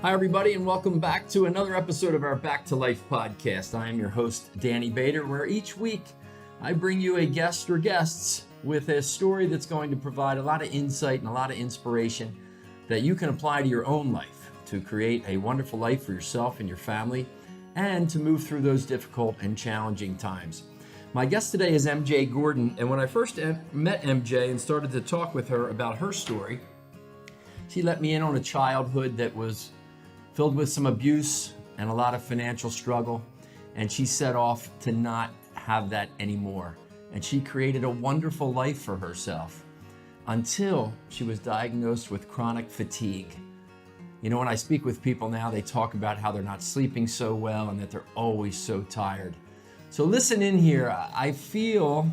Hi, everybody, and welcome back to another episode of our Back to Life podcast. I am your host, Danny Bader, where each week I bring you a guest or guests with a story that's going to provide a lot of insight and a lot of inspiration that you can apply to your own life to create a wonderful life for yourself and your family and to move through those difficult and challenging times. My guest today is MJ Gordon, and when I first met MJ and started to talk with her about her story, she let me in on a childhood that was filled with some abuse and a lot of financial struggle, and she set off to not have that anymore. And she created a wonderful life for herself until she was diagnosed with chronic fatigue. You know, when I speak with people now, they talk about how they're not sleeping so well and that they're always so tired. So listen in here. I feel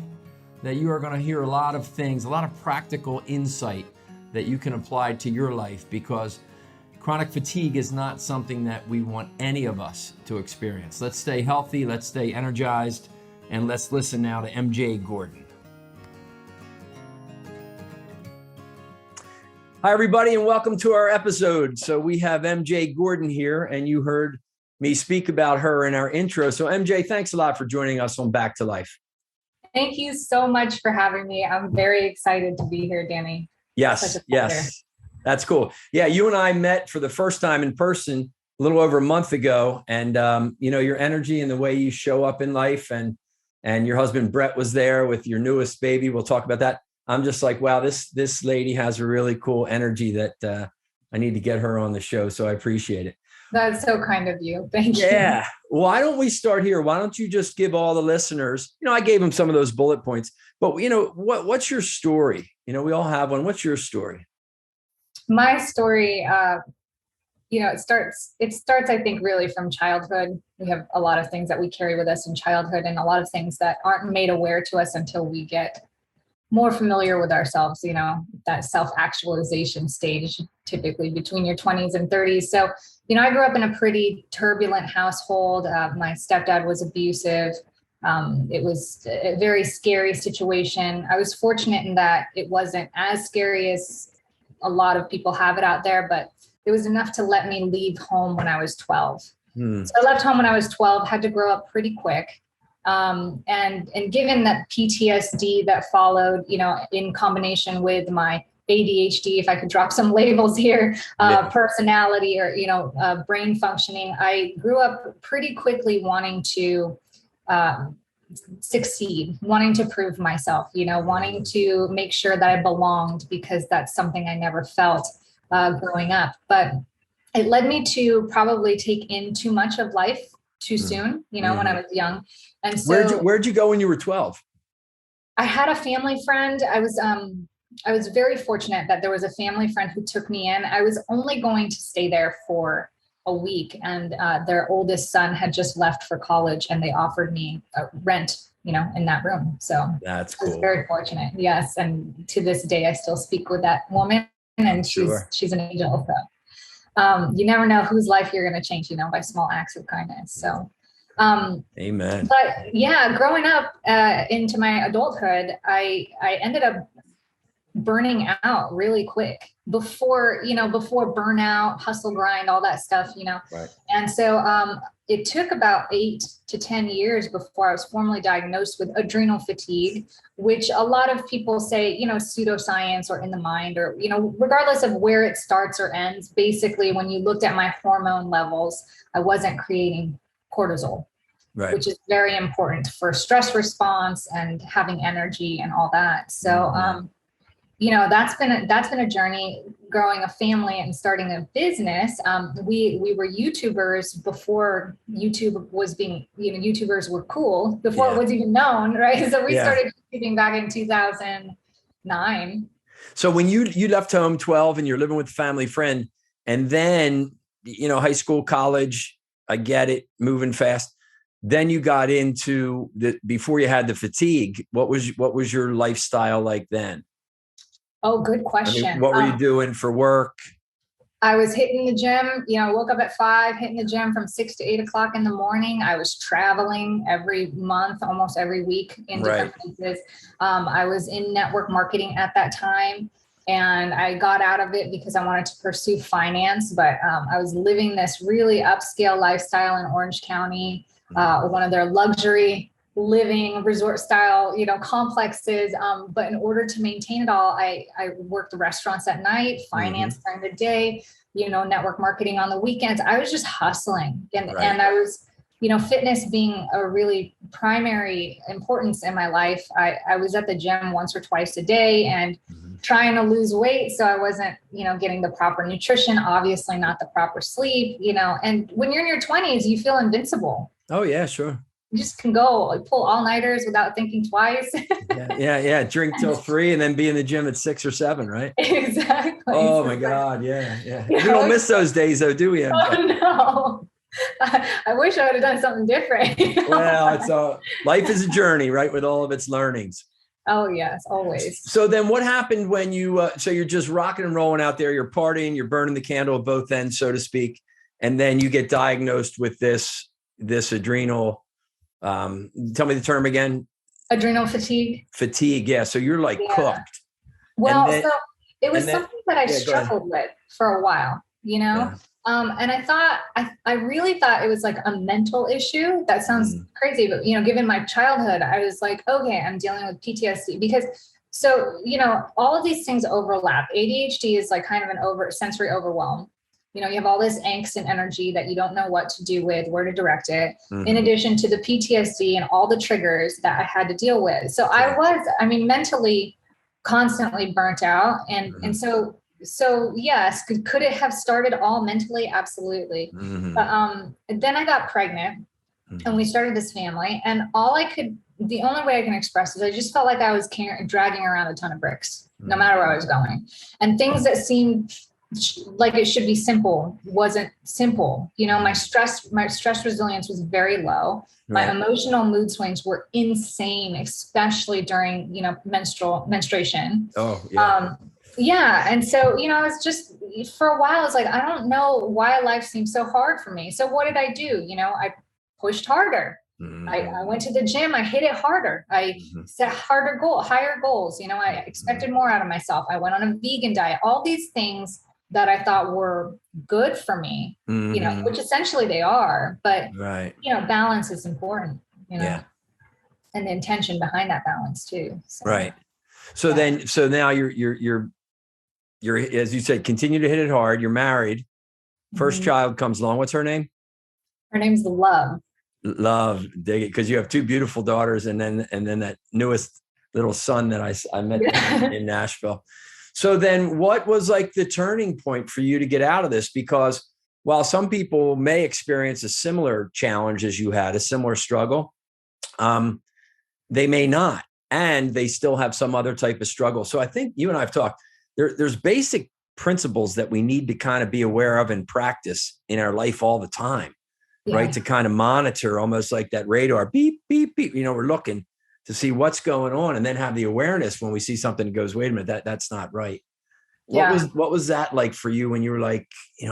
that you are going to hear a lot of things, a lot of practical insight that you can apply to your life, because chronic fatigue is not something that we want any of us to experience. Let's stay healthy, let's stay energized, and let's listen now to MJ Gordon. Hi, everybody, and welcome to our episode. So we have MJ Gordon here, and you heard me speak about her in our intro. So MJ, thanks a lot for joining us on Back to Life. Thank you so much for having me. I'm very excited to be here, Danny. Yes. That's cool. Yeah, you and I met for the first time in person a little over a month ago, and you know, your energy and the way you show up in life, and your husband Brett was there with your newest baby. We'll talk about that. I'm just like, wow, this lady has a really cool energy that I need to get her on the show. So I appreciate it. That's so kind of you. Thank you. Yeah. Why don't we start here? Why don't you just give all the listeners, you know, I gave them some of those bullet points, but you know, what's your story? You know, we all have one. What's your story? My story, it starts, I think, really from childhood. We have a lot of things that we carry with us in childhood and a lot of things that aren't made aware to us until we get more familiar with ourselves, you know, that self-actualization stage, typically between your 20s and 30s. So, you know, I grew up in a pretty turbulent household. My stepdad was abusive. It was a very scary situation. I was fortunate in that it wasn't as scary as a lot of people have it out there, but it was enough to let me leave home when I was 12. So I left home when I was 12, had to grow up pretty quick. And given that PTSD that followed, you know, in combination with my ADHD, if I could drop some labels here, personality or, you know, brain functioning, I grew up pretty quickly wanting to succeed, wanting to prove myself, you know, wanting to make sure that I belonged, because that's something I never felt growing up. But it led me to probably take in too much of life too soon, you know, when I was young. And so where'd you go when you were 12? I had a family friend. I was very fortunate that there was a family friend who took me in. I was only going to stay there for a week, and their oldest son had just left for college, and they offered me a rent, you know, in that room. So that's cool. I was very fortunate. Yes. And to this day, I still speak with that woman, and she's an angel. So you never know whose life you're going to change, you know, by small acts of kindness. So amen. But yeah, growing up into my adulthood, I ended up burning out really quick before burnout, hustle, grind, all that stuff, you know. Right. And so it took about 8 to 10 years before I was formally diagnosed with adrenal fatigue, which a lot of people say, you know, pseudoscience or in the mind, or, you know, regardless of where it starts or ends. Basically, when you looked at my hormone levels, I wasn't creating cortisol, right, which is very important for stress response and having energy and all that. So, you know, that's been a journey, growing a family and starting a business. We were YouTubers before YouTube was being, you know, YouTubers were cool before it was even known, right? So we started YouTubing back in 2009. So when you left home 12 and you're living with a family friend, and then, you know, high school, college, I get it, moving fast. Then you got into before you had the fatigue, what was your lifestyle like then? Oh, good question. I mean, what were you doing for work? I was hitting the gym, you know, I woke up at 5, hitting the gym from 6 to 8 o'clock in the morning. I was traveling every month, almost every week in different places. I was in network marketing at that time. And I got out of it because I wanted to pursue finance, but I was living this really upscale lifestyle in Orange County, one of their luxury living resort style, complexes. But in order to maintain it all, I worked the restaurants at night, finance during the day, network marketing on the weekends. I was just hustling. And I was, fitness being a really primary importance in my life. I was at the gym once or twice a day and trying to lose weight. So I wasn't, getting the proper nutrition, obviously not the proper sleep, and when you're in your 20s, you feel invincible. Oh yeah, sure. You just can go pull all-nighters without thinking twice. Yeah. Drink till 3 and then be in the gym at 6 or 7, right? Exactly. Oh my God. Yeah. We don't miss those days though, do we? MJ? Oh no. I wish I would have done something different. Well, life is a journey, right? With all of its learnings. Oh yes, always. So then what happened when you, so you're just rocking and rolling out there, you're partying, you're burning the candle at both ends, so to speak. And then you get diagnosed with this adrenal, tell me the term again. Adrenal fatigue. Fatigue. Yeah. So you're like cooked. Well, so it was something that I struggled with for a while, Yeah. And I thought, I really thought it was like a mental issue. That sounds crazy, but, given my childhood, I was like, okay, I'm dealing with PTSD because, so, all of these things overlap. ADHD is like kind of an sensory overwhelm. You have all this angst and energy that you don't know what to do with, where to direct it, in addition to the PTSD and all the triggers that I had to deal with. So I was, mentally constantly burnt out. And so yes, could it have started all mentally? Absolutely. But then I got pregnant and we started this family, and the only way I can express is I just felt like I was dragging around a ton of bricks, no matter where I was going. And things that seemed like it should be simple wasn't simple. My stress resilience was very low. My emotional mood swings were insane, especially during, menstruation. Oh, yeah. Yeah. And so, I was just, for a while, I was like, I don't know why life seems so hard for me. So what did I do? I pushed harder. I went to the gym. I hit it harder. I set higher goals. I expected more out of myself. I went on a vegan diet, all these things that I thought were good for me, which essentially they are, but, balance is important, and the intention behind that balance too. So, right. So so now you're, as you said, continue to hit it hard. You're married. First child comes along. What's her name? Her name's Love. Love, dig it. Cause you have 2 beautiful daughters and then that newest little son that I met in Nashville. So then what was like the turning point for you to get out of this? Because while some people may experience a similar challenge as you had, a similar struggle, they may not, and they still have some other type of struggle. So I think you and I have talked, there's basic principles that we need to kind of be aware of and practice in our life all the time, right? To kind of monitor, almost like that radar, beep, beep, beep, we're looking to see what's going on, and then have the awareness when we see something that goes, wait a minute, that's not right. What was that like for you when you were like,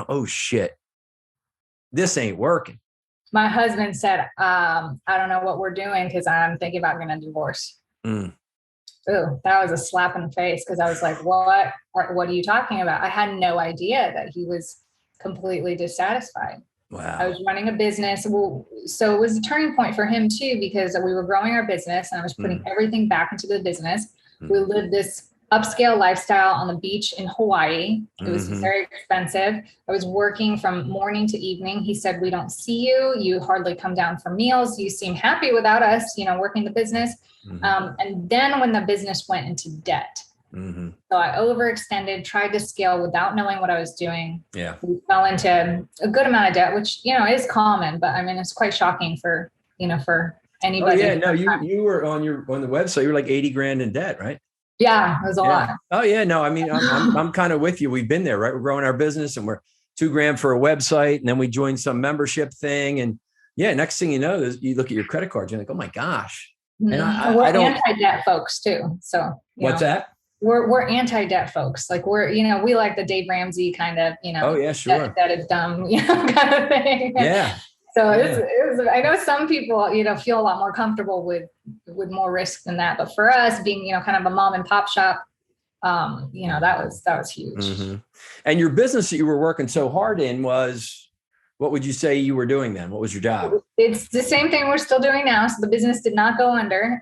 oh shit, this ain't working? My husband said, I don't know what we're doing because I'm thinking about getting a divorce. Ooh, that was a slap in the face, because I was like, what are you talking about? I had no idea that he was completely dissatisfied. Wow. I was running a business. Well, so it was a turning point for him too, because we were growing our business and I was putting everything back into the business. We lived this upscale lifestyle on the beach in Hawaii. It was very expensive. I was working from morning to evening. He said, we don't see you. You hardly come down for meals. You seem happy without us, working the business. And then when the business went into debt, so I overextended, tried to scale without knowing what I was doing. Yeah. We fell into a good amount of debt, which, is common, but it's quite shocking for anybody. Oh yeah. No, you were on the website, you were like 80 grand in debt, right? Yeah, it was a lot. Oh yeah. No, I'm kind of with you. We've been there, right? We're growing our business and we're $2 grand for a website. And then we joined some membership thing. And next thing you know, you look at your credit cards, you're like, oh my gosh. And we're anti-debt folks too. So what's that? We're anti-debt folks. Like we like the Dave Ramsey kind of, oh yeah, sure. Debt is dumb, kind of thing. Yeah. So it was, I know some people, feel a lot more comfortable with more risk than that. But for us being, kind of a mom and pop shop, That was huge. Mm-hmm. And your business that you were working so hard in was, what would you say you were doing then? What was your job? It's the same thing we're still doing now. So the business did not go under,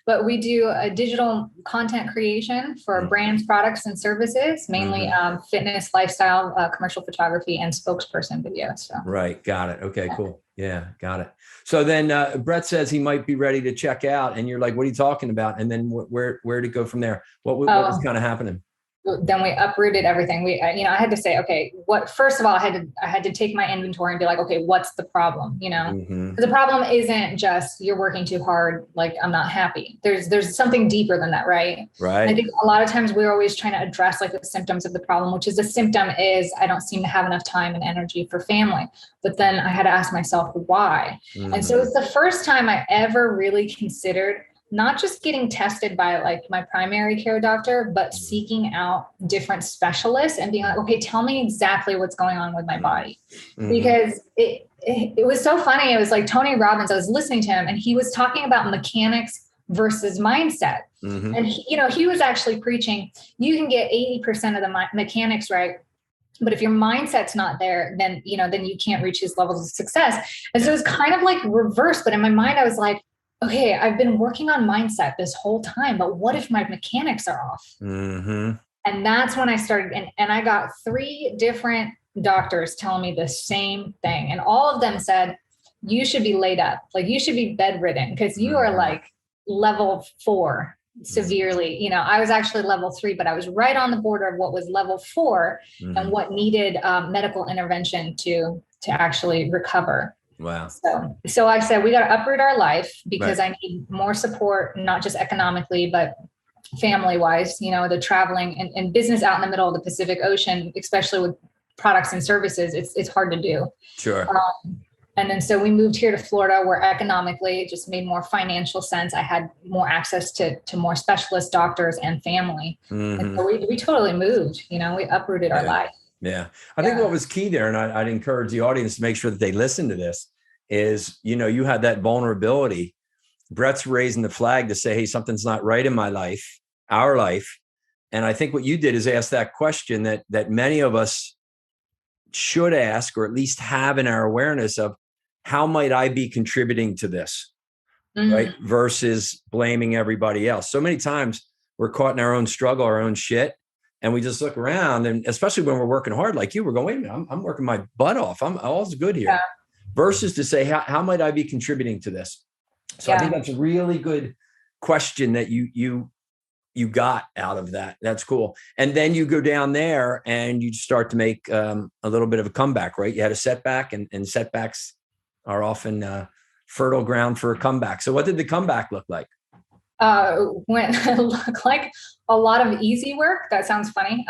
but we do a digital content creation for brands, products, and services, mainly fitness, lifestyle, commercial photography, and spokesperson video. So. Right. Got it. Okay, cool. Yeah, got it. So then Brett says he might be ready to check out, and you're like, what are you talking about? And then where to go from there? What was kind of happening? Then we uprooted everything. I had to say, okay, first of all, I had to take my inventory and be like, okay, what's the problem? The problem isn't just you're working too hard. Like, I'm not happy. There's something deeper than that. Right. Right. I think a lot of times we're always trying to address like the symptoms of the problem, which is the symptom is I don't seem to have enough time and energy for family. But then I had to ask myself why. And so it's the first time I ever really considered not just getting tested by like my primary care doctor, but seeking out different specialists and being like, okay, tell me exactly what's going on with my body. Because it was so funny. It was like Tony Robbins, I was listening to him and he was talking about mechanics versus mindset. And he was actually preaching, you can get 80% of the mechanics right. But if your mindset's not there, then you can't reach his levels of success. And so it was kind of like reverse. But in my mind, I was like, okay, I've been working on mindset this whole time, but what if my mechanics are off? And that's when I started, and I got 3 different doctors telling me the same thing. And all of them said, you should be laid up. Like you should be bedridden because you are like level 4 severely. I was actually level 3, but I was right on the border of what was level 4 and what needed medical intervention to actually recover. Wow. So I said, we got to uproot our life because I need more support, not just economically, but family wise, the traveling and business out in the middle of the Pacific Ocean, especially with products and services, it's hard to do. Sure. And then, so we moved here to Florida where economically it just made more financial sense. I had more access to more specialist doctors and family. And so we totally moved, we uprooted our life. Yeah. I think what was key there, and I'd encourage the audience to make sure that they listen to this, is, you had that vulnerability. Brett's raising the flag to say, hey, something's not right in my life, our life. And I think what you did is ask that question that many of us should ask, or at least have in our awareness of, how might I be contributing to this? Right. Versus blaming everybody else. So many times we're caught in our own struggle, our own shit. And we just look around, and especially when we're working hard, like you, we're going, wait a minute, I'm working my butt off. All's good here. Yeah. Versus to say, how might I be contributing to this? So I think that's a really good question that you got out of that. That's cool. And then you go down there and you start to make a little bit of a comeback, right? You had a setback, and setbacks are often fertile ground for a comeback. So what did the comeback look like? Went look like a lot of easy work. That sounds funny.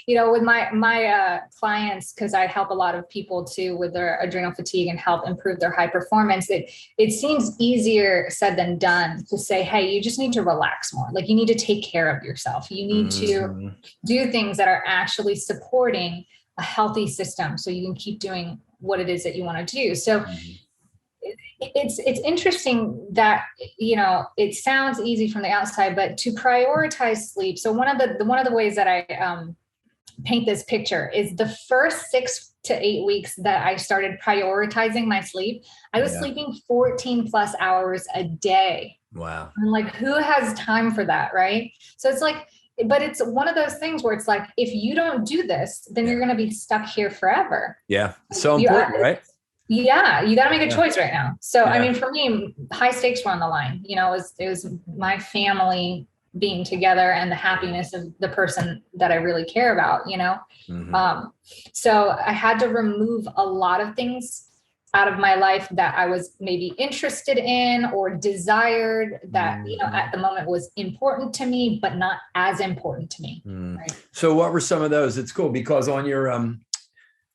With my clients, because I help a lot of people too with their adrenal fatigue and help improve their high performance. It seems easier said than done to say, hey, you just need to relax more. Like you need to take care of yourself. You need to do things that are actually supporting a healthy system so you can keep doing what it is that you want to do. So it's interesting that, it sounds easy from the outside, but to prioritize sleep. So one of the ways that I paint this picture is the first 6 to 8 weeks that I started prioritizing my sleep, I was sleeping 14 plus hours a day. Wow. I'm like, who has time for that? Right. So it's like, but it's one of those things where it's like, if you don't do this, then you're going to be stuck here forever. Yeah. So important, right? Yeah, you got to make a choice right now. So, I mean, for me, high stakes were on the line. It was my family being together and the happiness of the person that I really care about, So I had to remove a lot of things out of my life that I was maybe interested in or desired that, at the moment was important to me, but not as important to me. Right? So what were some of those? It's cool because on your,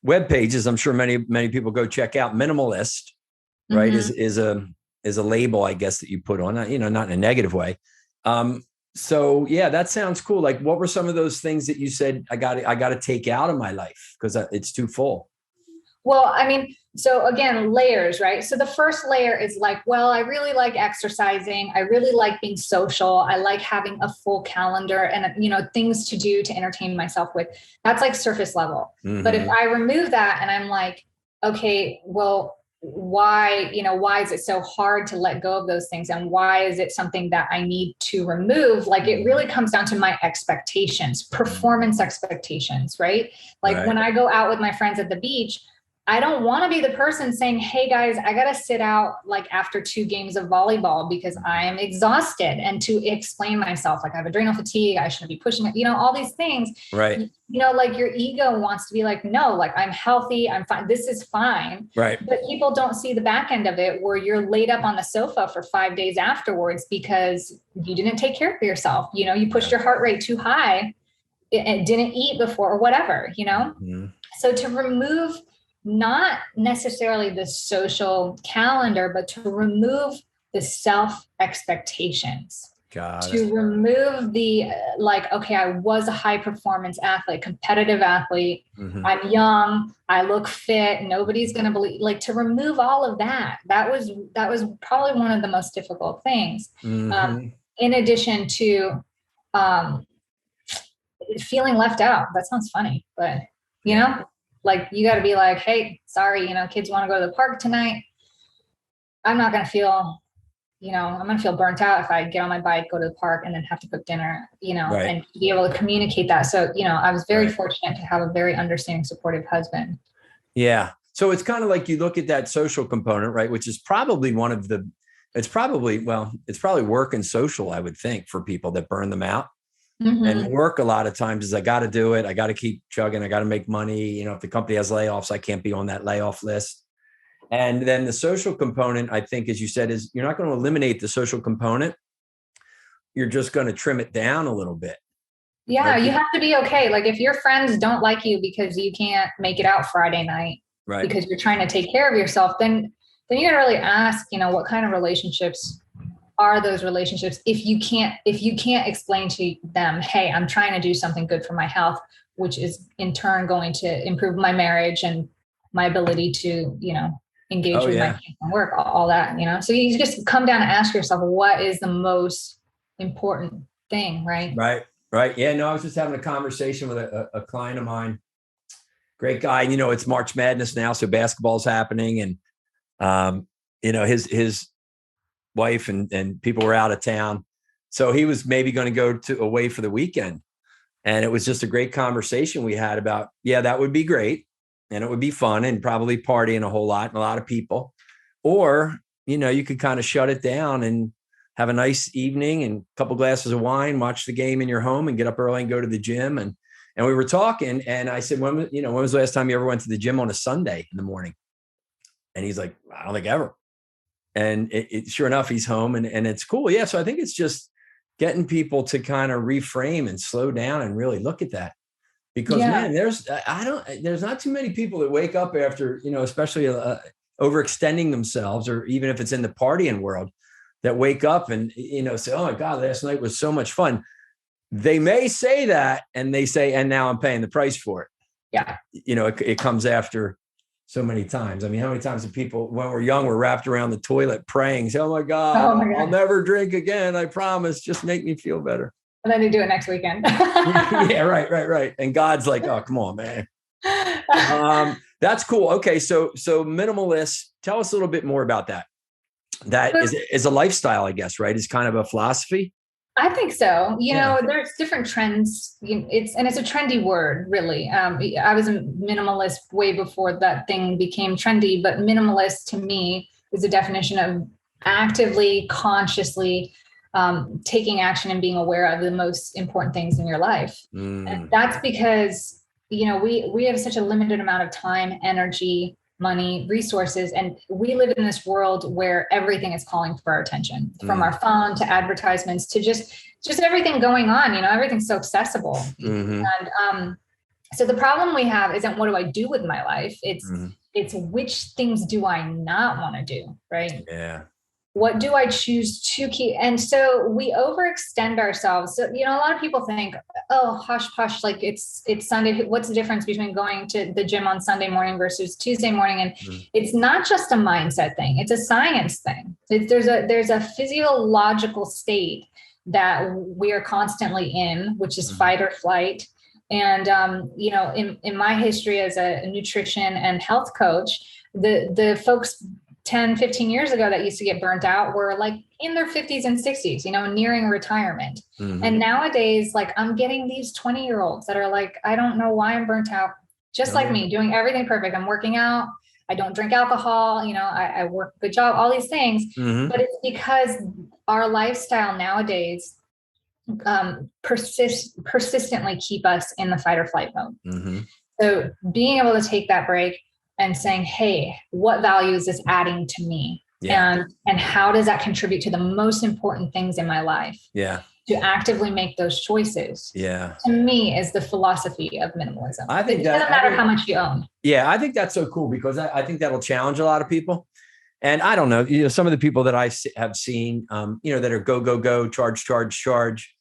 web pages, I'm sure many people go check out. Minimalist, right, is a label, I guess, that you put on, not in a negative way. So yeah, that sounds cool. Like, what were some of those things that you said I got to take out of my life because it's too full? Well, I mean, So again, layers, right? So the first layer is like, well, I really like exercising. I really like being social. I like having a full calendar and, things to do to entertain myself with. That's like surface level. But if I remove that and I'm like, okay, well, why is it so hard to let go of those things? And why is it something that I need to remove? Like, it really comes down to my expectations, performance expectations, right? Like when I go out with my friends at the beach, I don't want to be the person saying, hey guys, I got to sit out like after 2 games of volleyball because I'm exhausted, and to explain myself, like I have adrenal fatigue, I shouldn't be pushing it, all these things, right? Like your ego wants to be like, no, like I'm healthy, I'm fine, this is fine. Right. But people don't see the back end of it, where you're laid up on the sofa for 5 days afterwards because you didn't take care of yourself. You pushed your heart rate too high and didn't eat before or whatever, So to remove not necessarily the social calendar, but to remove the self expectations, to remove the okay, I was a high performance athlete, competitive athlete. I'm young. I look fit. Nobody's going to believe, to remove all of that. That was probably one of the most difficult things. In addition to feeling left out. That sounds funny, but like you got to be like, hey, sorry, kids want to go to the park tonight. I'm not going to feel, I'm going to feel burnt out if I get on my bike, go to the park, and then have to cook dinner, and be able to communicate that. So, I was very fortunate to have a very understanding, supportive husband. Yeah. So it's kind of like you look at that social component, right? Which is probably it's probably work and social, I would think, for people that burn them out. And work a lot of times is I got to do it. I got to keep chugging. I got to make money. If the company has layoffs, I can't be on that layoff list. And then the social component, I think, as you said, is you're not going to eliminate the social component. You're just going to trim it down a little bit. Yeah. You have to be okay. Like if your friends don't like you because you can't make it out Friday night, because you're trying to take care of yourself, then you got to really ask, what kind of relationships are those relationships? If you can't explain to them, hey, I'm trying to do something good for my health, which is in turn going to improve my marriage and my ability to, engage with my kids and work, all that, so you just come down and ask yourself, what is the most important thing? Right. Yeah. No, I was just having a conversation with a client of mine, great guy. It's March Madness now. So basketball's happening, and his wife and people were out of town. So he was maybe going to go away for the weekend. And it was just a great conversation we had about, that would be great. And it would be fun and probably partying a whole lot and a lot of people. Or, you could kind of shut it down and have a nice evening and a couple glasses of wine, watch the game in your home and get up early and go to the gym. And we were talking and I said, when was the last time you ever went to the gym on a Sunday in the morning? And he's like, I don't think ever. And sure enough, he's home and it's cool. Yeah. So I think it's just getting people to kind of reframe and slow down and really look at that. Because man, there's not too many people that wake up after, especially overextending themselves, or even if it's in the partying world, that wake up and, say, oh my God, last night was so much fun. They may say that and they say, and now I'm paying the price for it. Yeah. It comes after so many times. I mean, how many times have people, when we're young, we're wrapped around the toilet praying, say, oh my God, I'll never drink again. I promise. Just make me feel better. And then they do it next weekend. Yeah, right. And God's like, oh, come on, man. That's cool. Okay. So minimalist, tell us a little bit more about that. That is a lifestyle, I guess, right? It's kind of a philosophy. I think so. There's different trends. It's a trendy word, really. I was a minimalist way before that thing became trendy, but minimalist to me is a definition of actively, consciously taking action and being aware of the most important things in your life. And that's because, we have such a limited amount of time, energy, money, resources, and we live in this world where everything is calling for our attention, from our phone to advertisements to just everything going on. Everything's so accessible. And so the problem we have isn't what do I do with my life? It's which things do I not want to do, right? Yeah. what do I choose to keep? And so we overextend ourselves. So, a lot of people think, oh, hush, hush, like it's Sunday. What's the difference between going to the gym on Sunday morning versus Tuesday morning? And it's not just a mindset thing. It's a science thing. There's a physiological state that we are constantly in, which is fight or flight. And, in my history as a nutrition and health coach, the folks 10, 15 years ago that used to get burnt out were like in their 50s and 60s, nearing retirement. And nowadays, like I'm getting these 20-year-olds that are like, I don't know why I'm burnt out, just like me, doing everything perfect. I'm working out. I don't drink alcohol. I work a good job, all these things, but it's because our lifestyle nowadays persistently keep us in the fight or flight mode. So being able to take that break and saying, hey, what value is this adding to me? And how does that contribute to the most important things in my life? To actively make those choices. To me is the philosophy of minimalism. I think it doesn't matter how much you own. I think that's so cool because I think that'll challenge a lot of people. And I don't know, some of the people that I have seen, that are go, charge.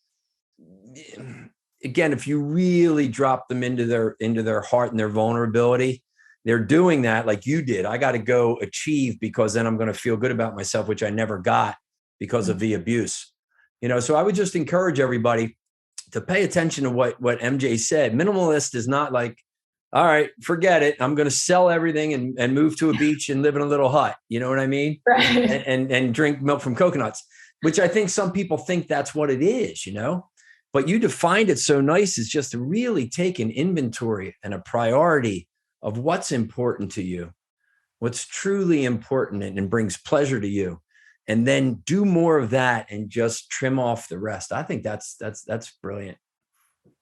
Again, if you really drop them into their heart and their vulnerability, they're doing that like you did. I got to go achieve because then I'm going to feel good about myself, which I never got because of the abuse. So I would just encourage everybody to pay attention to what MJ said. Minimalist is not like, all right, forget it. I'm going to sell everything and move to a beach and live in a little hut. You know what I mean? Right. And drink milk from coconuts, which I think some people think that's what it is, but you defined it so nice. It's just to really take an inventory and a priority of what's important to you, what's truly important and brings pleasure to you, and then do more of that and just trim off the rest. I think that's brilliant.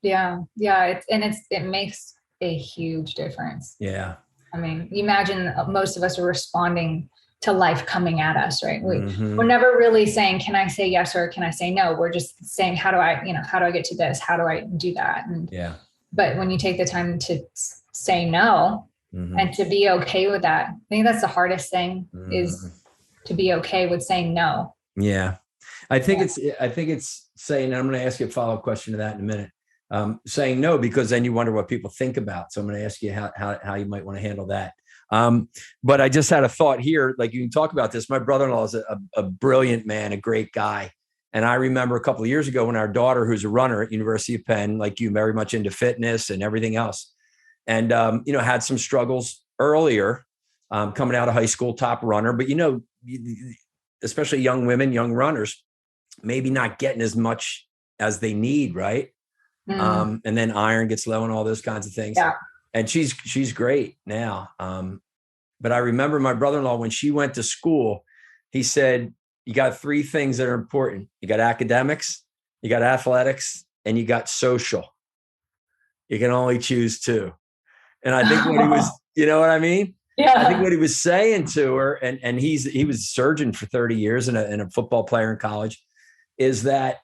Yeah. It makes a huge difference. Yeah. I mean, imagine most of us are responding to life coming at us, right? We're never really saying, can I say yes or can I say no? We're just saying, how do I get to this? How do I do that? And but when you take the time to say no and to be okay with that, I think that's the hardest thing is to be okay with saying no. Yeah. I think it's saying, and I'm going to ask you a follow-up question to that in a minute. Saying no, because then you wonder what people think about. So I'm going to ask you how you might want to handle that. But I just had a thought here, like you can talk about this. My brother-in-law is a brilliant man, a great guy. And I remember a couple of years ago when our daughter, who's a runner at University of Penn, like you, very much into fitness and everything else. And, had some struggles earlier, coming out of high school, top runner, but, especially young women, young runners, maybe not getting as much as they need. Right. And then iron gets low and all those kinds of things. Yeah. And she's great now. But I remember my brother-in-law, when she went to school, he said, you got three things that are important. You got academics, you got athletics, and you got social. You can only choose two. And I think what he was, you know what I mean? Yeah. I think what he was saying to her, and he was a surgeon for 30 years and a football player in college, is that,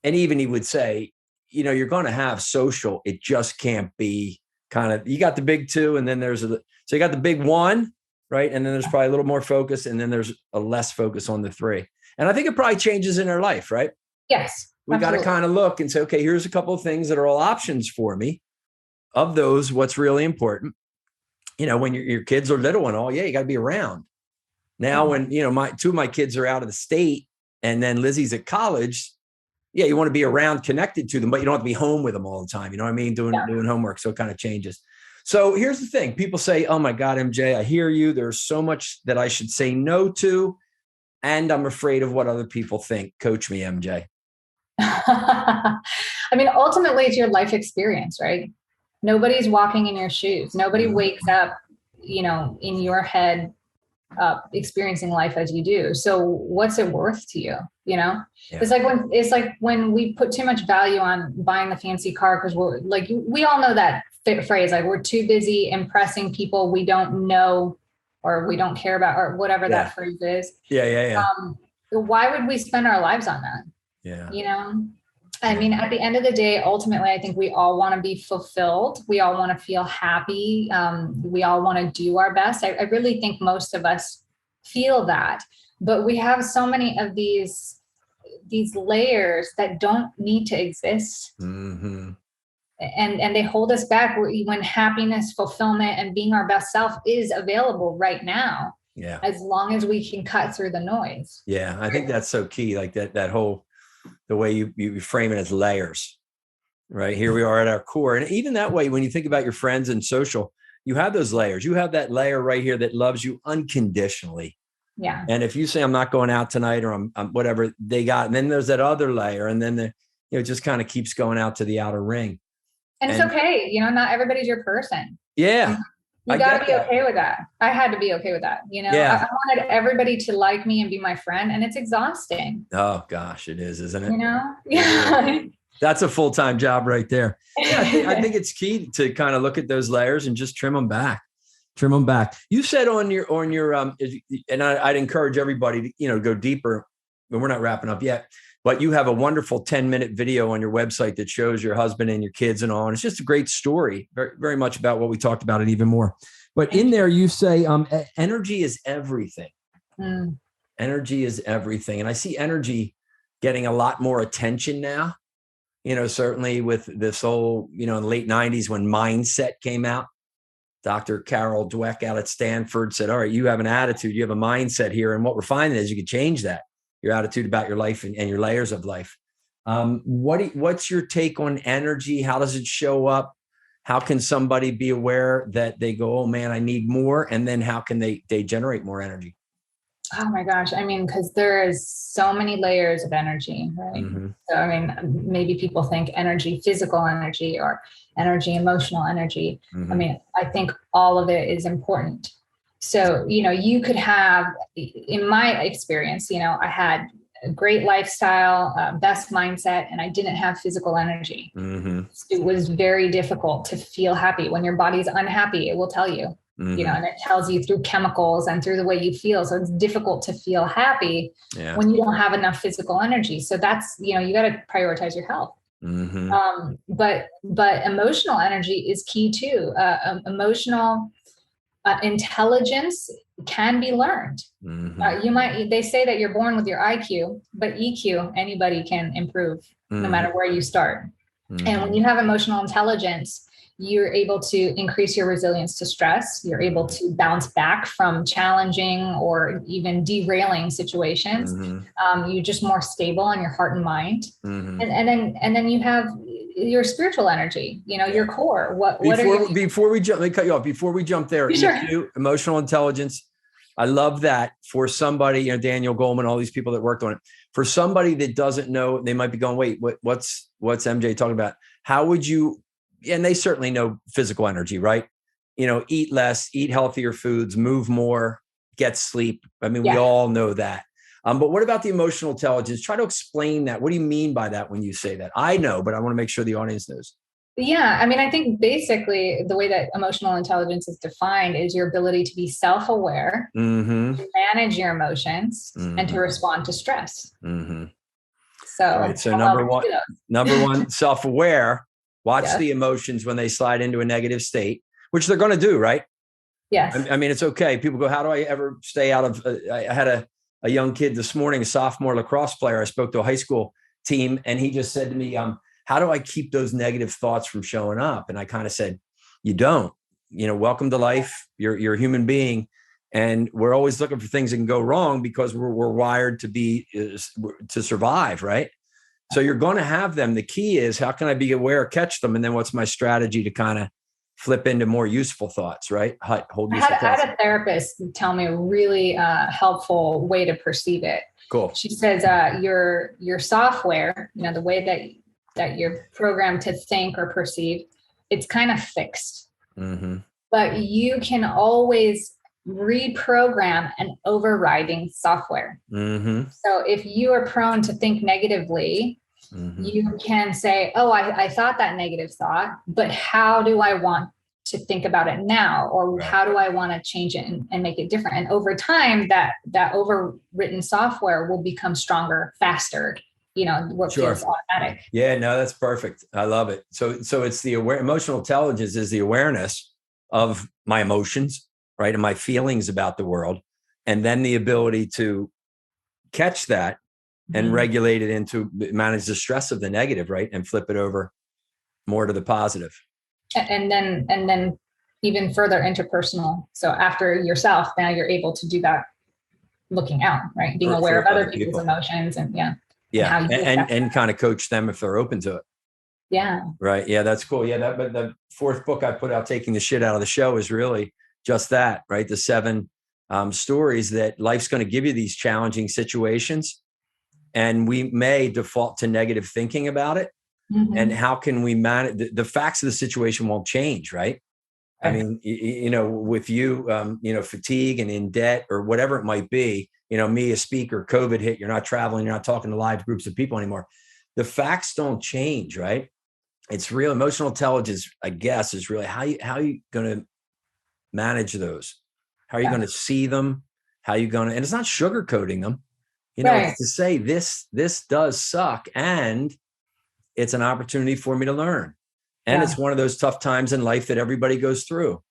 and even he would say, you're going to have social. It just can't be kind of, you got the big two, and then so you got the big one, right? And then there's probably a little more focus, and then there's a less focus on the three. And I think it probably changes in their life, right? Yes. We got to kind of look and say, okay, here's a couple of things that are all options for me. Of those, what's really important, when your kids are little and all, you got to be around. Now, when, two of my kids are out of the state and then Lizzie's at college, you want to be around, connected to them, but you don't have to be home with them all the time. You know what I mean? Doing homework. So it kind of changes. So here's the thing. People say, oh my God, MJ, I hear you. There's so much that I should say no to. And I'm afraid of what other people think. Coach me, MJ. I mean, ultimately it's your life experience, right? Nobody's walking in your shoes. Nobody wakes up, in your head, experiencing life as you do. So what's it worth to you? It's like when we put too much value on buying the fancy car, because we're like, we all know that phrase, like we're too busy impressing people we don't know or we don't care about, or whatever that phrase is. Why would we spend our lives on that? I mean, at the end of the day, ultimately, I think we all want to be fulfilled. We all want to feel happy. We all want to do our best. I really think most of us feel that. but we have so many of these layers that don't need to exist. Mm-hmm. And they hold us back when happiness, fulfillment, and being our best self is available right now. Yeah. As long as we can cut through the noise. Yeah. I think that's so key. Like that whole, the way you frame it as layers, right? Here we are at our core. And even that way, when you think about your friends and social, you have those layers. You have that layer right here that loves you unconditionally. Yeah. And if you say, I'm not going out tonight, or I'm whatever they got, and then there's that other layer, and then it just kind of keeps going out to the outer ring. And it's okay. Not everybody's your person. Yeah. You got to be okay with that. I had to be okay with that. Yeah. I wanted everybody to like me and be my friend, and it's exhausting. Oh gosh, it is, isn't it? Yeah. That's a full-time job right there. Yeah, I think it's key to kind of look at those layers and just trim them back. You said on your and I'd encourage everybody to go deeper, but we're not wrapping up yet. But you have a wonderful 10-minute video on your website that shows your husband and your kids and all. And it's just a great story, very, very much about what we talked about it even more. But in there you say energy is everything. Mm. Energy is everything. And I see energy getting a lot more attention now. Certainly with this whole, in the late 90s when mindset came out. Dr. Carol Dweck out at Stanford said, all right, you have an attitude, you have a mindset here. And what we're finding is you can change that. Your attitude about your life and your layers of life. What's your take on energy? How does it show up? How can somebody be aware that they go, oh man, I need more? And then how can they generate more energy? Oh my gosh. Because there is so many layers of energy, right? Mm-hmm. So, maybe people think energy, physical energy, or energy, emotional energy. Mm-hmm. I think all of it is important. So, you could have, in my experience, I had a great lifestyle, best mindset, and I didn't have physical energy. Mm-hmm. It was very difficult to feel happy. When your body's unhappy, it will tell you, mm-hmm. And it tells you through chemicals and through the way you feel. So it's difficult to feel happy when you don't have enough physical energy. So that's, you got to prioritize your health. Mm-hmm. But emotional energy is key too. Emotional intelligence can be learned. Mm-hmm. They say that you're born with your IQ, but EQ, anybody can improve no matter where you start. Mm-hmm. And when you have emotional intelligence, you're able to increase your resilience to stress. You're able to bounce back from challenging or even derailing situations. Mm-hmm. You're just more stable in your heart and mind. Mm-hmm. And then you have your spiritual energy, your core. Before we jump, let me cut you off. Before we jump there, sure. EQ, emotional intelligence. I love that for somebody, Daniel Goleman, all these people that worked on it. For somebody that doesn't know, they might be going, wait, what's MJ talking about? How would you, and they certainly know physical energy, right? Eat less, eat healthier foods, move more, get sleep. We all know that. But what about the emotional intelligence? Try to explain that. What do you mean by that when you say that? I know, but I want to make sure the audience knows. Yeah. I think basically the way that emotional intelligence is defined is your ability to be self-aware, mm-hmm. to manage your emotions, mm-hmm. and to respond to stress. Mm-hmm. So number one, self-aware, watch the emotions when they slide into a negative state, which they're going to do, right? Yes. It's okay. People go, how do I ever stay out of, I had a young kid this morning, a sophomore lacrosse player. I spoke to a high school team and he just said to me, how do I keep those negative thoughts from showing up? And I kind of said, you don't, welcome to life. You're a human being. And we're always looking for things that can go wrong because we're wired to survive. Right. So you're going to have them. The key is how can I be aware, catch them? And then what's my strategy to kind of flip into more useful thoughts, right? I had a therapist tell me a really helpful way to perceive it. Cool. She says your software, the way that you're programmed to think or perceive, it's kind of fixed. Mm-hmm. But you can always reprogram an overriding software. Mm-hmm. So if you are prone to think negatively, mm-hmm. you can say, oh, I thought that negative thought, but how do I want to think about it now? Or how do I want to change it and make it different? And over time, that overwritten software will become stronger, faster, what feels automatic. Yeah, no, that's perfect. I love it. So it's the emotional intelligence is the awareness of my emotions, right? And my feelings about the world. And then the ability to catch that and regulate it into manage the stress of the negative, right? And flip it over more to the positive. And then even further interpersonal. So after yourself, now you're able to do that looking out, right? Being aware of other people's emotions and and kind of coach them if they're open to it. Yeah. Right. Yeah, that's cool. Yeah. But the fourth book I put out, Taking the Shit Out of the Show, is really just that, right? The 7 stories that life's going to give you these challenging situations, and we may default to negative thinking about it. And how can we manage? The facts of the situation won't change, right? I mean, with you, fatigue and in debt or whatever it might be, me, a speaker, COVID hit, you're not traveling, you're not talking to live groups of people anymore. The facts don't change, right? It's real. Emotional intelligence, I guess, is really how you going to manage those? How are you going to see them? How are you going to, and it's not sugarcoating them, it's to say this does suck. And it's an opportunity for me to learn. And it's one of those tough times in life that everybody goes through.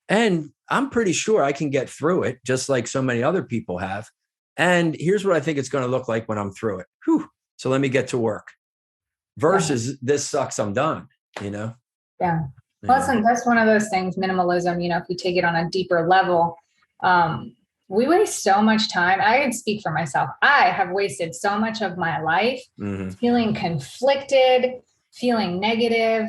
And I'm pretty sure I can get through it just like so many other people have. And here's what I think it's going to look like when I'm through it. Whew. So let me get to work versus this sucks, I'm done, Yeah. Well, listen, that's one of those things, minimalism, if you take it on a deeper level, we waste so much time. I can speak for myself. I have wasted so much of my life feeling conflicted, feeling negative,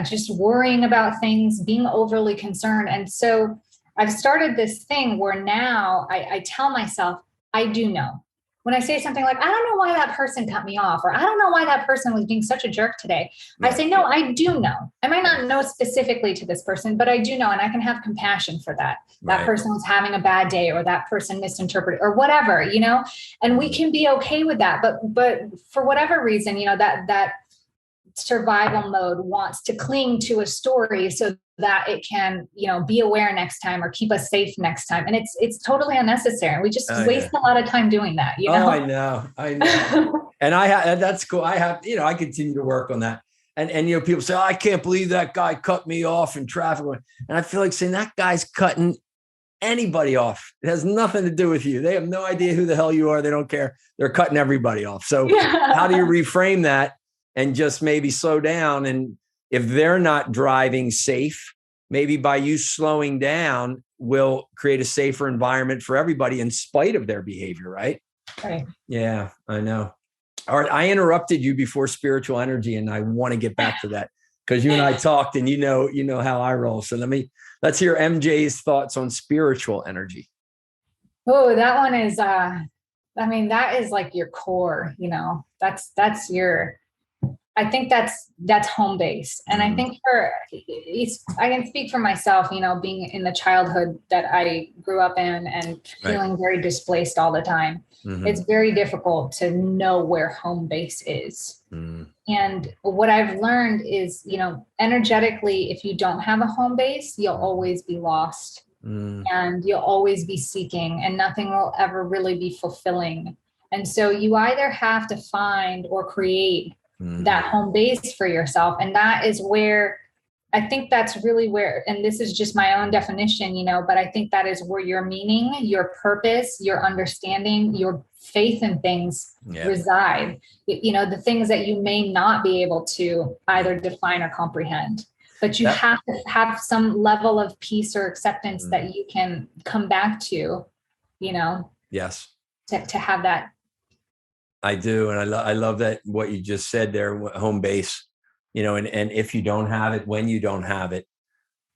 just worrying about things, being overly concerned. And so I've started this thing where now I tell myself, I do know. When I say something like, I don't know why that person cut me off, or I don't know why that person was being such a jerk today. I say, no, I do know. I might not know specifically to this person, but I do know. And I can have compassion for that. That person was having a bad day, or that person misinterpreted, or whatever, and we can be okay with that. But for whatever reason, that survival mode wants to cling to a story so that it can, be aware next time or keep us safe next time. And it's totally unnecessary. We just waste a lot of time doing that. Oh, I know. And that's cool. I continue to work on that. And people say, oh, I can't believe that guy cut me off in traffic. And I feel like saying that guy's cutting anybody off. It has nothing to do with you. They have no idea who the hell you are. They don't care. They're cutting everybody off. So how do you reframe that and just maybe slow down? And if they're not driving safe, maybe by you slowing down will create a safer environment for everybody in spite of their behavior, right? Right. Yeah, I know. All right, I interrupted you before spiritual energy, and I want to get back to that because you and I talked, and you know how I roll. So let's hear MJ's thoughts on spiritual energy. Oh, that one is, that is like your core, that's your, I think that's home base. And I think I can speak for myself, being in the childhood that I grew up in and feeling very displaced all the time. It's very difficult to know where home base is. And what I've learned is, energetically, if you don't have a home base, you'll always be lost and you'll always be seeking, and nothing will ever really be fulfilling. And so you either have to find or create that home base for yourself. And that is where I think that's really where, and this is just my own definition, but I think that is where your meaning, your purpose, your understanding, your faith in things reside. The things that you may not be able to either define or comprehend, but you have to have some level of peace or acceptance that you can come back to, Yes. To have that. I do. And I love that what you just said there, home base, and if you don't have it, when you don't have it,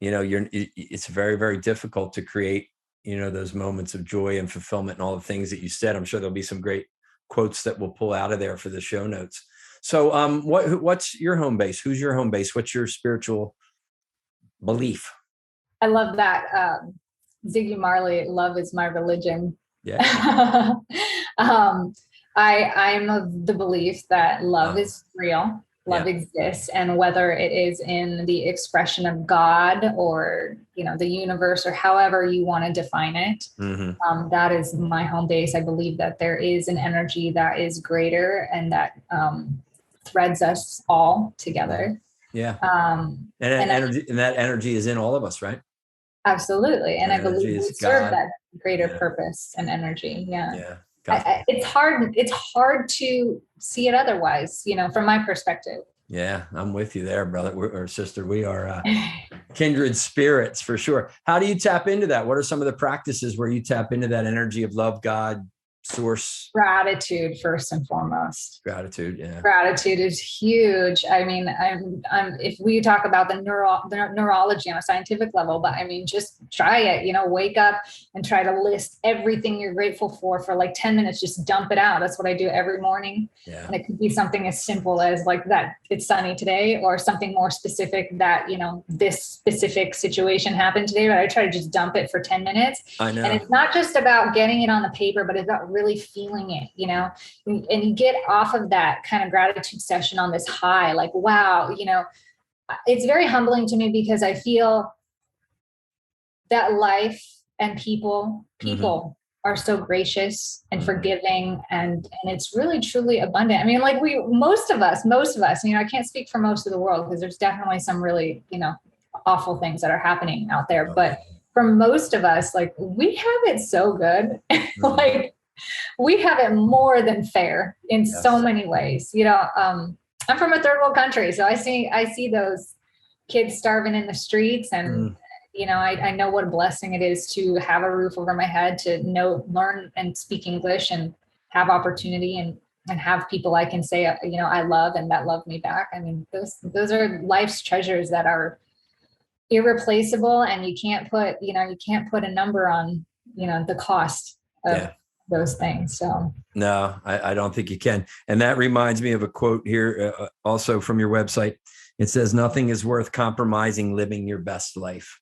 it's very, very difficult to create, those moments of joy and fulfillment and all the things that you said. I'm sure there'll be some great quotes that we'll pull out of there for the show notes. So what's your home base? Who's your home base? What's your spiritual belief? I love that. Ziggy Marley, love is my religion. Yeah. I'm of the belief that love is real, love exists, and whether it is in the expression of God or, the universe or however you want to define it, that is my home base. I believe that there is an energy that is greater and that threads us all together. Yeah. And that energy is in all of us, right? Absolutely. And I believe Energy we is serve God. that greater Yeah. purpose and energy. Yeah. Yeah. God. It's hard to see it otherwise, from my perspective. Yeah, I'm with you there, brother or sister. We are kindred spirits for sure. How do you tap into that? What are some of the practices where you tap into that energy of love, God, source? Gratitude, first and foremost. Gratitude. Yeah. Gratitude is huge. I mean, if we talk about the neurology on a scientific level, but I mean, just try it, wake up and try to list everything you're grateful for like 10 minutes, just dump it out. That's what I do every morning. Yeah. And it could be something as simple as like that it's sunny today, or something more specific that, this specific situation happened today, but I try to just dump it for 10 minutes. I know. And it's not just about getting it on the paper, but it's about really feeling it, and you get off of that kind of gratitude session on this high, like, wow, it's very humbling to me, because I feel that life and people are so gracious and forgiving, and it's really truly abundant. I mean, like most of us, I can't speak for most of the world, because there's definitely some really, awful things that are happening out there. But for most of us, like, we have it so good. Like, we have it more than fair in so many ways. I'm from a third world country, so I see those kids starving in the streets, and I know what a blessing it is to have a roof over my head, to learn and speak English, and have opportunity, and have people I can say, I love, and that love me back. I mean, those are life's treasures that are irreplaceable, and you can't put a number on, the cost of those things. So no, I don't think you can. And that reminds me of a quote here, also from your website. It says, "Nothing is worth compromising living your best life."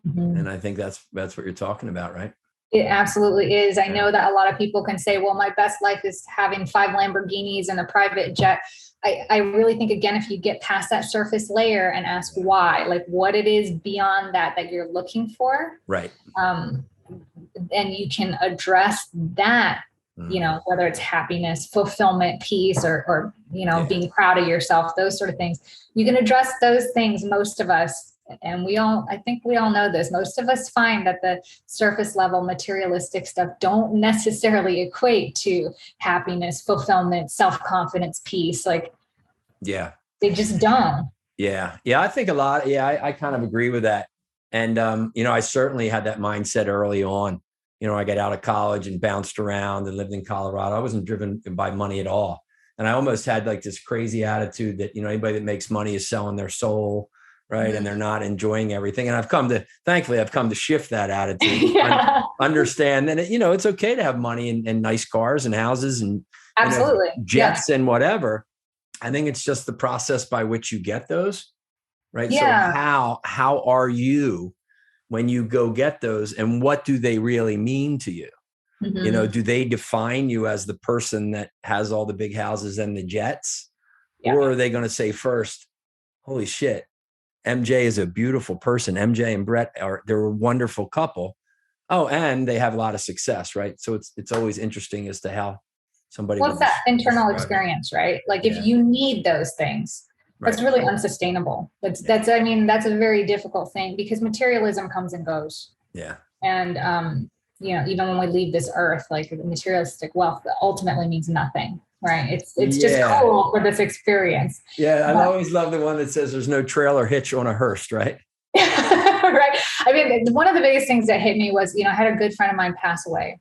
And I think that's what you're talking about, right? It absolutely is. I know that a lot of people can say, well, my best life is having 5 Lamborghinis and a private jet. I really think, again, if you get past that surface layer and ask why, like what it is beyond that you're looking for, right? And you can address that, whether it's happiness, fulfillment, peace, or being proud of yourself, those sort of things. You can address those things, most of us. And I think we all know this. Most of us find that the surface level materialistic stuff don't necessarily equate to happiness, fulfillment, self-confidence, peace. Like, they just don't. Yeah. I think a lot. I kind of agree with that. And, I certainly had that mindset early on. I got out of college and bounced around and lived in Colorado. I wasn't driven by money at all. And I almost had like this crazy attitude that, anybody that makes money is selling their soul. Right. And they're not enjoying everything. And thankfully, I've come to shift that attitude. Understand that, it's okay to have money and nice cars and houses and absolutely jets and whatever. I think it's just the process by which you get those. Right. Yeah. So how are you when you go get those, and what do they really mean to you? Do they define you as the person that has all the big houses and the jets? Or are they going to say first, holy shit, MJ is a beautiful person. MJ and Brett they're a wonderful couple. Oh, and they have a lot of success, right? So it's always interesting as to how somebody. What's that internal experience, right? Like if you need those things, that's really unsustainable. That's a very difficult thing, because materialism comes and goes. Yeah. And even when we leave this earth, like the materialistic wealth ultimately means nothing. Right. It's just cool for this experience. Yeah. I always love the one that says there's no trailer hitch on a hearse, right? Right. I mean, one of the biggest things that hit me was, I had a good friend of mine pass away.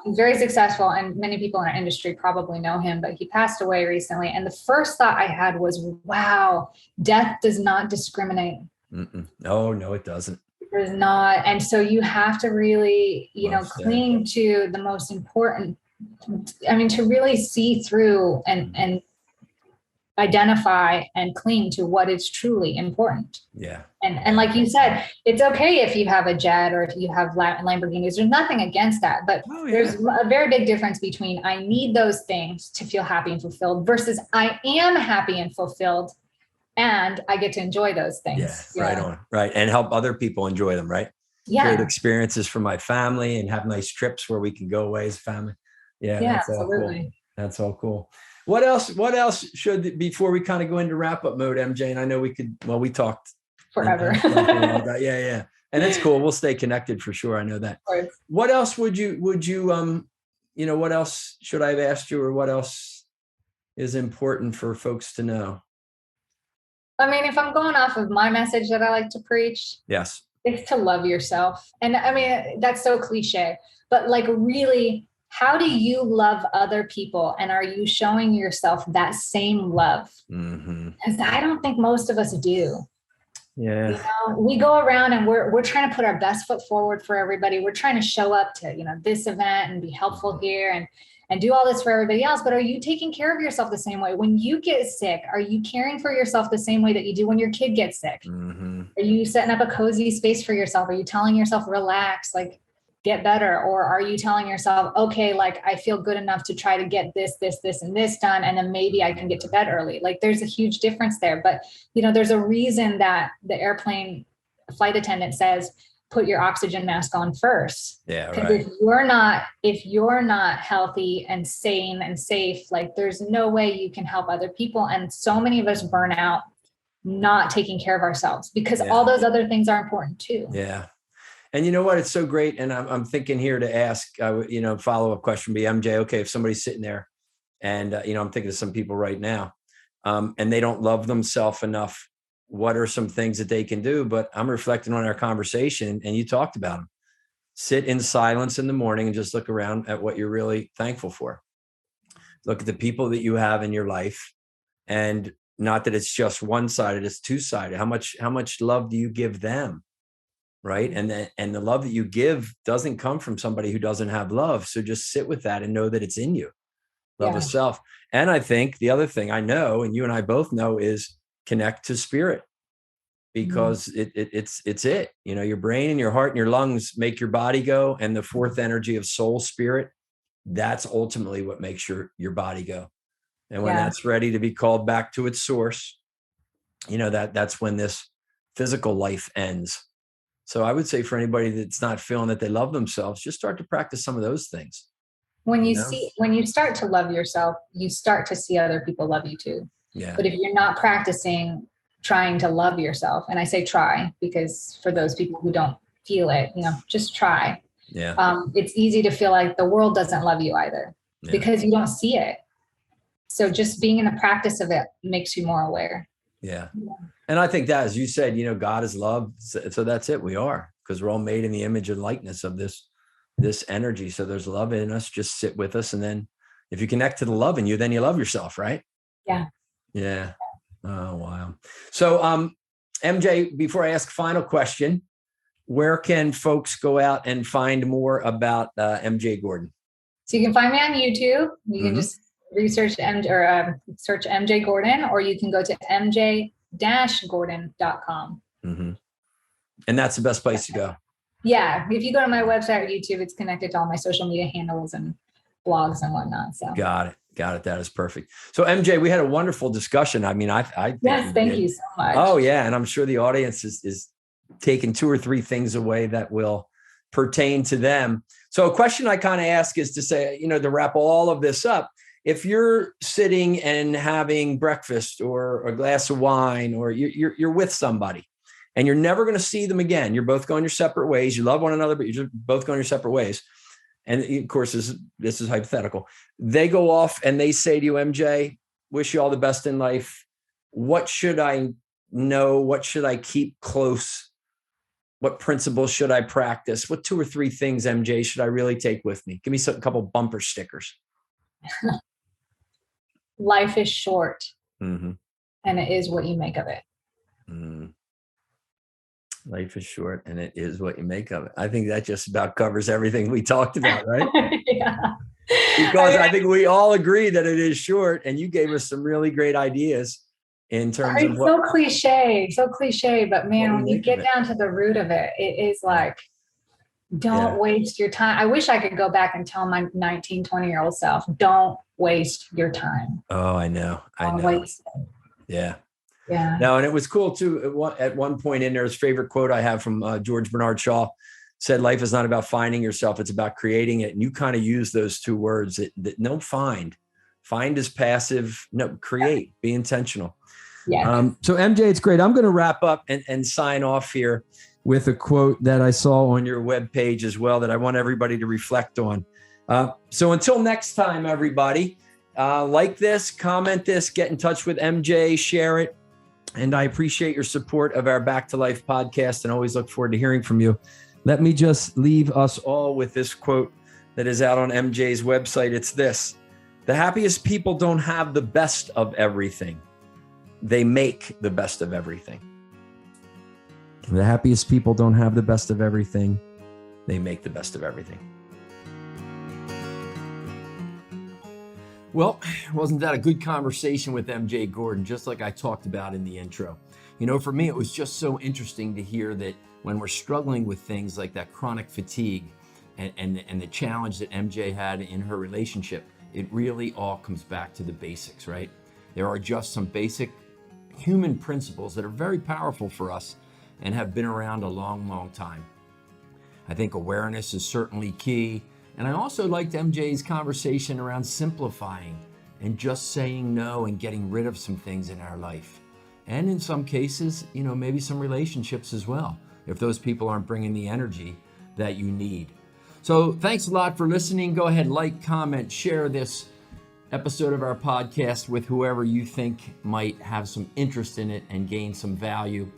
He's very successful, and many people in our industry probably know him, but he passed away recently. And the first thought I had was, wow, death does not discriminate. Oh, no, it doesn't. It does not. And so you have to really, cling to the most important. I mean, to really see through and identify and cling to what is truly important. Yeah. And like you said, it's okay if you have a jet or if you have Lamborghinis. There's nothing against that. But there's a very big difference between I need those things to feel happy and fulfilled versus I am happy and fulfilled and I get to enjoy those things. Yeah, right on. Right. And help other people enjoy them, right? Yeah. Create experiences for my family and have nice trips where we can go away as a family. Yeah, that's absolutely. All cool. That's all cool. What else should, before we kind of go into wrap up mode, MJ, and I know we talked forever. Yeah. And it's cool. We'll stay connected for sure. I know that. What else would you, what else should I have asked you, or what else is important for folks to know? I mean, if I'm going off of my message that I like to preach, Yes, it's to love yourself. And I mean, that's so cliche, but like really, how do you love other people? And are you showing yourself that same love? Because I don't think most of us do. Yeah. You know, we go around and we're trying to put our best foot forward for everybody. We're trying to show up to, this event and be helpful here and do all this for everybody else. But are you taking care of yourself the same way? When you get sick, are you caring for yourself the same way that you do when your kid gets sick? Are you setting up a cozy space for yourself? Are you telling yourself, relax, like get better? Or are you telling yourself, okay, like I feel good enough to try to get this, and this done, and then maybe I can get to bed early? Like there's a huge difference there. But, there's a reason that the airplane flight attendant says, put your oxygen mask on first. Yeah, because right. if you're not healthy and sane and safe, like there's no way you can help other people. And so many of us burn out not taking care of ourselves, because all those other things are important too. Yeah. And you know what? It's so great. And I'm thinking here to ask, follow-up question be, MJ, okay, if somebody's sitting there and, I'm thinking of some people right now, and they don't love themselves enough, what are some things that they can do? But I'm reflecting on our conversation, and you talked about them. Sit in silence in the morning and just look around at what you're really thankful for. Look at the people that you have in your life, and not that it's just one-sided, it's two-sided. How much love do you give them? Right. And the love that you give doesn't come from somebody who doesn't have love. So just sit with that and know that it's in you. Love of self. And I think the other thing I know, and you and I both know, is connect to spirit, because it's it. Your brain and your heart and your lungs make your body go. And the fourth energy of soul, spirit, that's ultimately what makes your body go. And when that's ready to be called back to its source, that's when this physical life ends. So I would say for anybody that's not feeling that they love themselves, just start to practice some of those things. When you start to love yourself, you start to see other people love you too. Yeah. But if you're not practicing trying to love yourself, and I say try, because for those people who don't feel it, just try. Yeah. It's easy to feel like the world doesn't love you either, because you don't see it. So just being in the practice of it makes you more aware. Yeah. And I think that, as you said, God is love. So that's it. We are, because we're all made in the image and likeness of this energy. So there's love in us. Just sit with us. And then if you connect to the love in you, then you love yourself, right? Yeah. Yeah. Oh, wow. So, MJ, before I ask final question, where can folks go out and find more about MJ Gordon? So you can find me on YouTube. You can just research search MJ Gordon, or you can go to mj-gordon.com. And that's the best place to go. Yeah. If you go to my website or YouTube, it's connected to all my social media handles and blogs and whatnot. So got it. That is perfect. So MJ, we had a wonderful discussion. I mean, I think thank you so much. Oh yeah. And I'm sure the audience is taking 2 or 3 things away that will pertain to them. So a question I kind of ask is to say, to wrap all of this up, if you're sitting and having breakfast or a glass of wine, or you're with somebody and you're never going to see them again, you're both going your separate ways. You love one another, but you're just both going your separate ways. And of course, this is hypothetical. They go off and they say to you, MJ, wish you all the best in life. What should I know? What should I keep close? What principles should I practice? What 2 or 3 things, MJ, should I really take with me? Give me a couple bumper stickers. Life is short, and it is what you make of it. Life is short, and it is what you make of it. I think that just about covers everything we talked about, right? Yeah. Because I think we all agree that it is short, and you gave us some really great ideas in terms of what. So cliche, but man, when you get down to the root of it, it is like, don't waste your time. I wish I could go back and tell my 19, 20-year-old self, don't waste your time. Oh, I know. Waste it. Yeah. Yeah. No, and it was cool too. At one point in there, his favorite quote I have from George Bernard Shaw said, life is not about finding yourself. It's about creating it. And you kind of use those 2 words that no find is passive. No, create, be intentional. Yeah. So MJ, it's great. I'm going to wrap up and sign off here. with a quote that I saw on your webpage as well that I want everybody to reflect on. So until next time, everybody, like this, comment this, get in touch with MJ, share it. And I appreciate your support of our Back to Life podcast and always look forward to hearing from you. Let me just leave us all with this quote that is out on MJ's website. It's this: the happiest people don't have the best of everything. They make the best of everything. The happiest people don't have the best of everything. They make the best of everything. Well, wasn't that a good conversation with MJ Gordon, just like I talked about in the intro? You know, for me, it was just so interesting to hear that when we're struggling with things like that chronic fatigue and the challenge that MJ had in her relationship, it really all comes back to the basics, right? There are just some basic human principles that are very powerful for us and have been around a long, long time. I think awareness is certainly key. And I also liked MJ's conversation around simplifying and just saying no and getting rid of some things in our life. And in some cases, you know, maybe some relationships as well, if those people aren't bringing the energy that you need. So thanks a lot for listening. Go ahead, like, comment, share this episode of our podcast with whoever you think might have some interest in it and gain some value.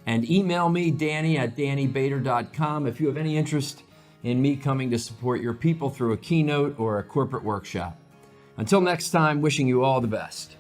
And email me, Danny@DannyBader.com, if you have any interest in me coming to support your people through a keynote or a corporate workshop. Until next time, wishing you all the best.